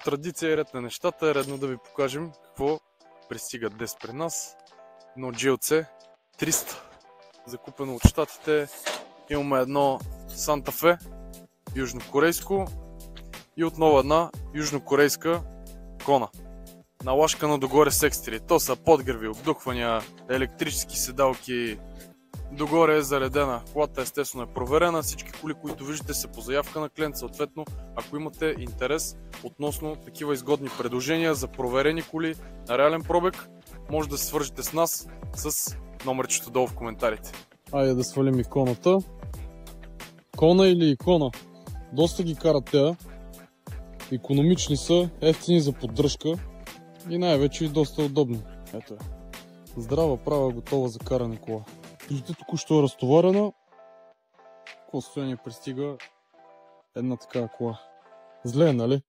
традиция и ред на нещата е редно да ви покажем какво пристига днес при нас. Едно GLC 300, закупено от щатите. Имаме едно Santa Fe, южнокорейско, и отново една южнокорейска Kona. Налашкана догоре с екстри. То са подгреви, обдухвания, електрически седалки. Догоре е заредена. Колата естествено е проверена. Всички коли, които виждате, са по заявка на клиент. Съответно, ако имате интерес относно такива изгодни предложения за проверени коли на реален пробег, може да се свържете с нас с номерчето долу в коментарите. Айде да свалим иконата. Kona или икона? Доста ги карат тея. Икономични са, евтини за поддръжка и най-вече и доста удобни. Ето е. Здрава, права, готова за каране кола. Виждате, току-що е разтоварена. В какво състояние пристига една такава кола? Зле е, нали?